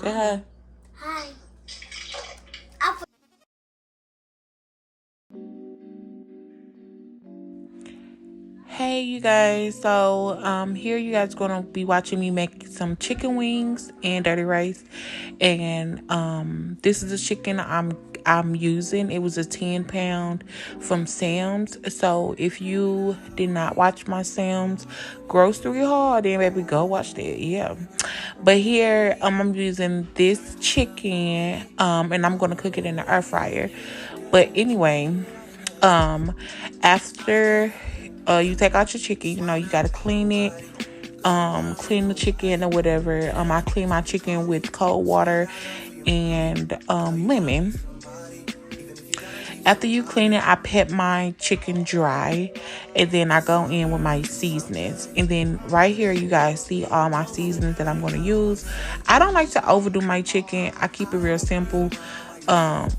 Say hi. Hi. Hey you guys, so here you guys gonna be watching me make some chicken wings and dirty rice. And this is the chicken I'm using. It was a 10 pound from Sam's. So if you did not watch my Sam's grocery haul, then maybe go watch that. Yeah. But here I'm using this chicken and I'm gonna cook it in the air fryer. But anyway, um after you take out your chicken, you gotta clean it, clean the chicken or whatever. I clean my chicken with cold water and lemon. After you clean it, I pet my chicken dry, and then I go in with my seasonings. And then right here, you guys see all my seasonings that I'm going to use. I don't like to overdo my chicken. I keep it real simple. um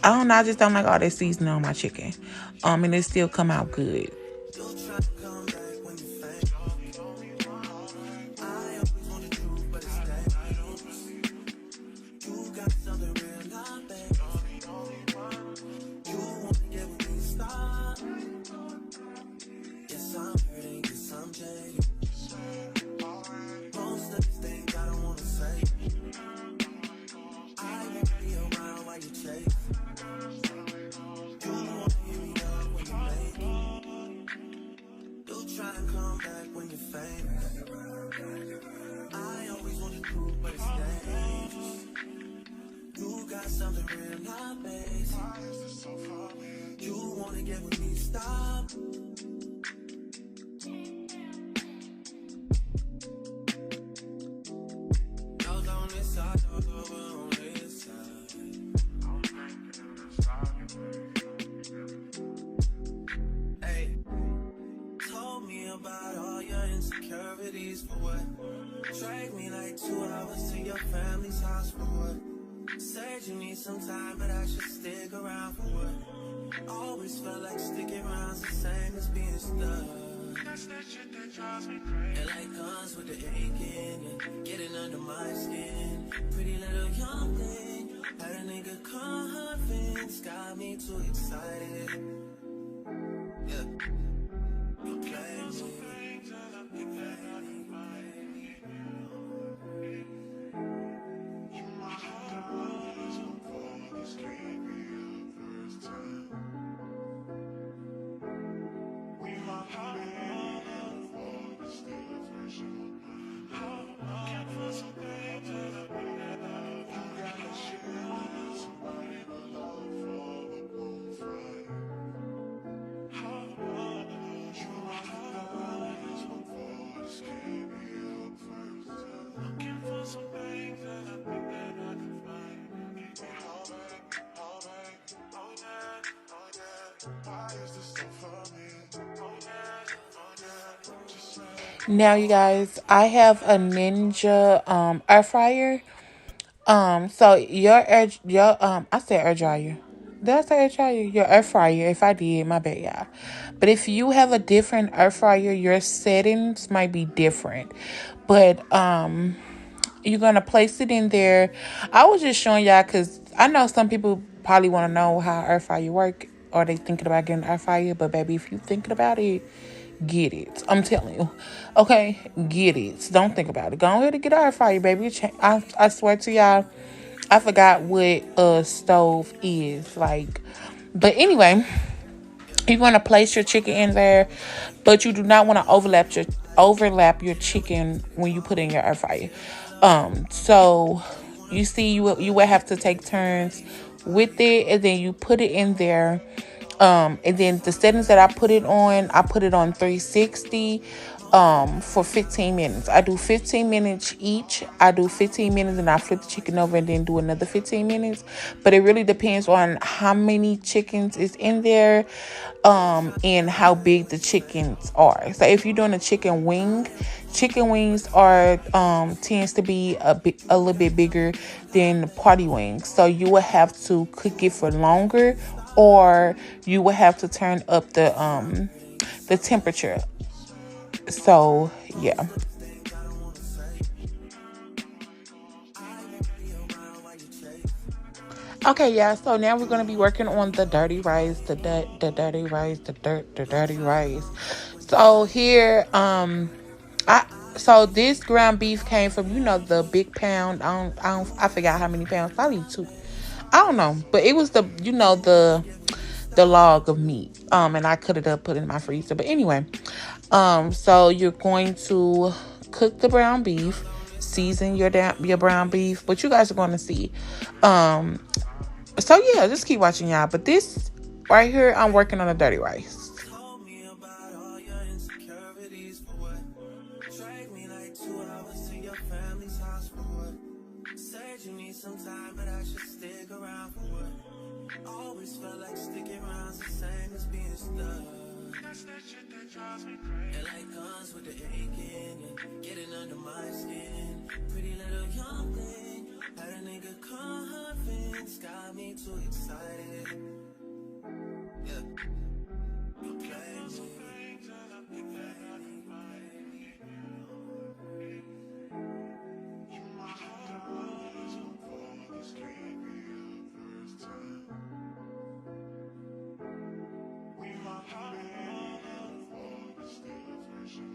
I don't know, I just don't like all that seasoning on my chicken. And it still come out good. About all your insecurities for what? Drag me like 2 hours to your family's house for what? Said you need some time, but I should stick around for what? Always felt like sticking around's the same as being stuck. That's that shit that drives me crazy. It like guns with the aching and getting under my skin. Pretty little young thing, had a nigga convinced, got me too excited. Yeah. You play me. Now, you guys, I have a Ninja air fryer. So your I said air dryer. Did I say air dryer? Your air fryer. If I did, my bad, y'all. But if you have a different air fryer, your settings might be different. But you're gonna place it in there. I was just showing y'all because I know some people probably want to know how air fryer work, or they thinking about getting an air fryer. But baby, if you thinking about it, get it. I'm telling you. Okay, get it. Don't think about it. Go ahead and get an air fryer, baby. I swear to y'all, I forgot what a stove is like. But anyway, you want to place your chicken in there, but you do not want to overlap your chicken when you put in your air fryer. So you see, you will have to take turns with it, and then you put it in there. And then the settings that I put it on 360 for 15 minutes. I do 15 minutes each. I do 15 minutes and I flip the chicken over and then do another 15 minutes. But it really depends on how many chickens is in there, and how big the chickens are. So if you're doing a chicken wings are tends to be a little bit bigger than party wings. So you will have to cook it for longer, or you will have to turn up the temperature. So yeah. Okay, yeah. So now we're gonna be working on the dirty rice, the dirty rice, the dirty rice. So here, I so this ground beef came from the big pound. I forgot how many pounds. Probably two. I don't know, but it was the log of meat. And I cut it up, put it in my freezer. But anyway, so you're going to cook the brown beef, season your brown beef. But you guys are going to see. Um, so yeah, just keep watching, y'all. But this right here, I'm working on the dirty rice. Told me about all your insecurities for what? Drag me like 2 hours to your family's house for what? Said you need some time, but I should stick around for what? Always felt like sticking around's the same as being stuck. That's that shit that drives me crazy. It like guns with the aching and getting under my skin. Pretty little young thing, had a nigga convinced, got me too excited. Yeah, you play me. You play me. You my heart, this can't be our first time. We might have been for the still version.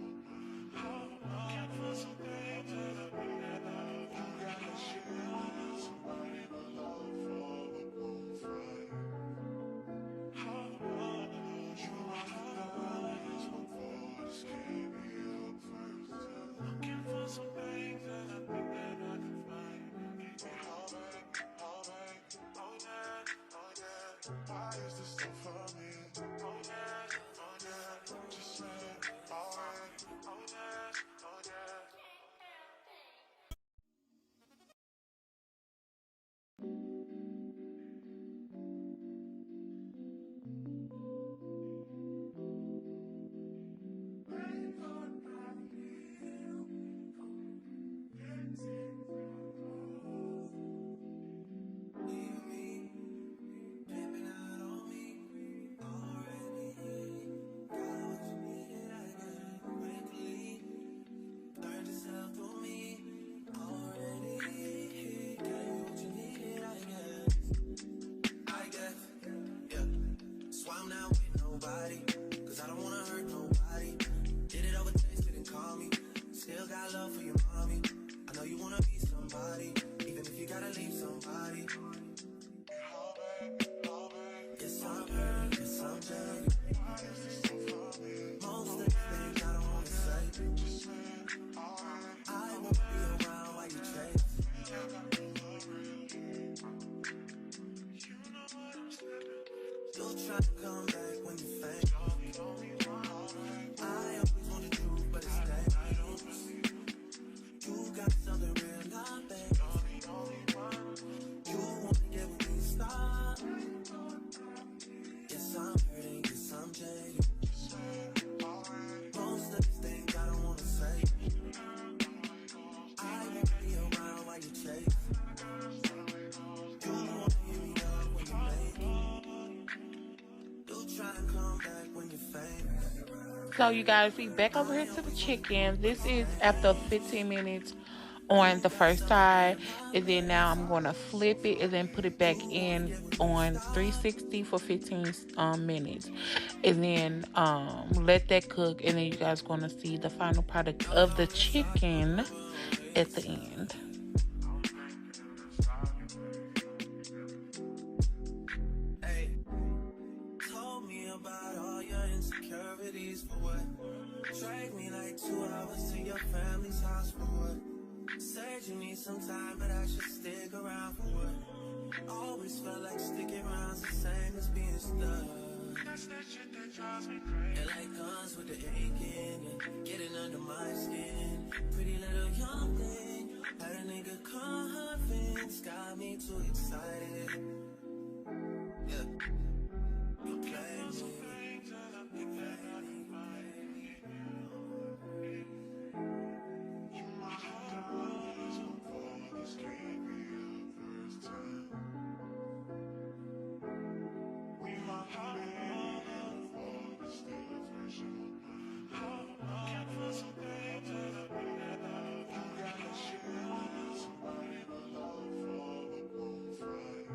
Can't find some things that I been. You gotta share somebody but love for the bonfire. You my heart, this can't be our first time. Can't find some things that I think that I can find. Oh babe, oh babe, oh yeah, oh yeah. Why is this so for me? Oh yeah, just say alright. Oh yeah, oh yeah. So I'm not with nobody, cause I don't wanna hurt nobody. Did it over text, didn't call me. Still got love for your mommy. I know you wanna be somebody, even if you gotta leave somebody. Yes, I'm hurt, yes, I'm jaded. Most of the things I don't wanna say. I won't be around while you chase. You'll try to come back when you faint. I always want the truth, but it's dangerous. You got something real, not bad. You wanna get with me, stop. Yes, I'm hurting, yes, I'm jaded. Most of the things I don't wanna say. I won't be around while you chase. You wanna hear me up when you make it. You'll try and come back when you're famous. So you guys, we back over here to the chicken. This is after 15 minutes on the first side, and then now I'm going to flip it and then put it back in on 360 for 15 minutes, and then let that cook, and then you guys going to see the final product of the chicken at the end. Hey, told me about all your insecurities for what? Drag me like 2 hours to your family's house for what? Said you need some time, but I should stick around for what? Always felt like sticking around's the same as being stuck. That's that shit that drives me crazy. It like guns with the aching and getting under my skin. Pretty little young thing, had a nigga convinced, got me too excited. Yeah, you play me. You play me. You my heart, this can't be our first time. We might have been for the still version. Can't find some things that I been. You gotta share somebody but love for the bonfire.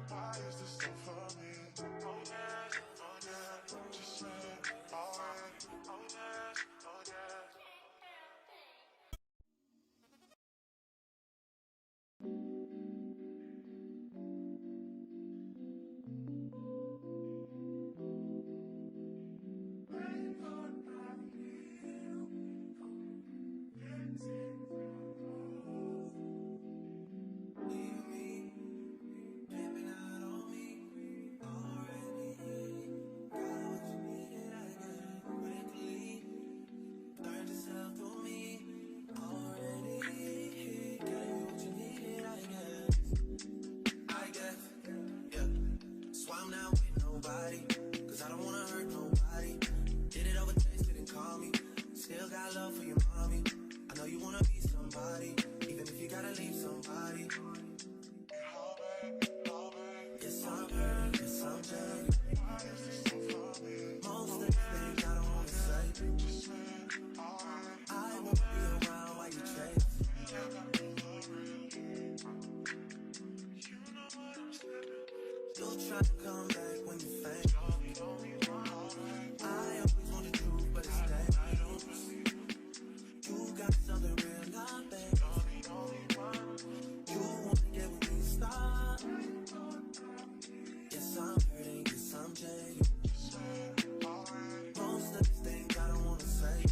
Why is this so funny? Oh yeah, oh yeah, just say, alright, oh yeah, oh yeah. I'm not with nobody, cause I don't wanna hurt nobody. Did it over text, didn't call me. Still got love for your mommy. I know you wanna be somebody, even if you gotta leave somebody. Yes, I'm hurt, yes, I'm jaded. Most of the things I don't wanna say. I won't be around while you chase. You'll try to come back when you faint. I always want the truth, but it's dangerous. You got something real, not bad. You wanna get with me, stop. Yes, I'm hurting, yes, I'm jaded. Most of the things I don't wanna say.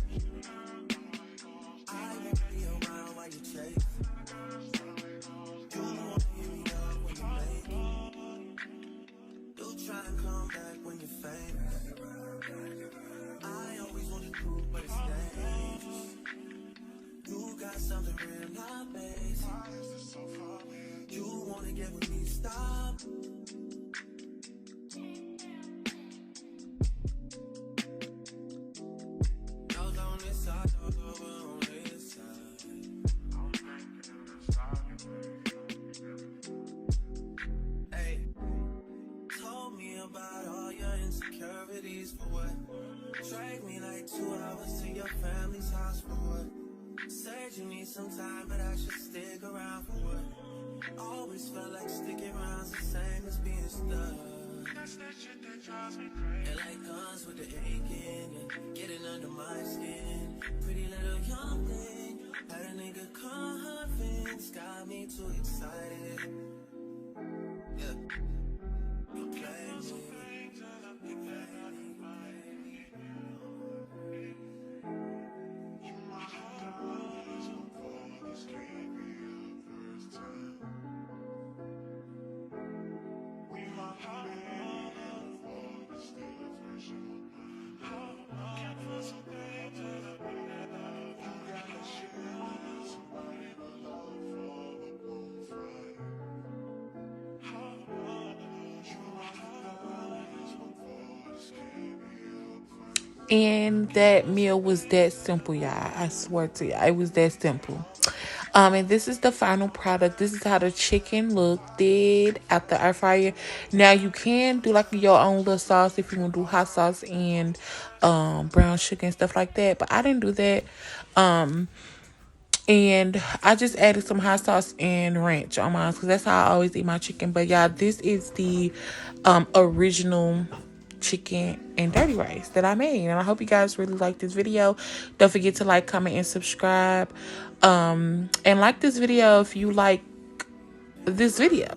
I won't be around while you chase. You wanna hear me up when you make it. You'll try and come back when you're famous. I always want the truth, but it's dangerous. You got something real, not basic. You wanna get with me, stop. Those on this side, those over on this side. Hey, told me about all your insecurities for what? Drag me like 2 hours to your family's house for what? Said you need some time, but I should stick around for what? Always felt like sticking around's the same as being stuck. That's that shit that drives me crazy. And like guns with the aching and getting under my skin. Pretty little young thing, had a nigga convinced, got me too excited. Yeah, you play me. And that meal was that simple, y'all. I swear to you, it was that simple. And this is the final product. This is how the chicken looked at the air fryer. Now you can do like your own little sauce if you want to do hot sauce and brown sugar and stuff like that. But I didn't do that. And I just added some hot sauce and ranch on mine because that's how I always eat my chicken. But y'all, this is the original chicken and dirty rice that I made. And I hope you guys really like this video. Don't forget to like, comment, and subscribe. And like this video if you like this video.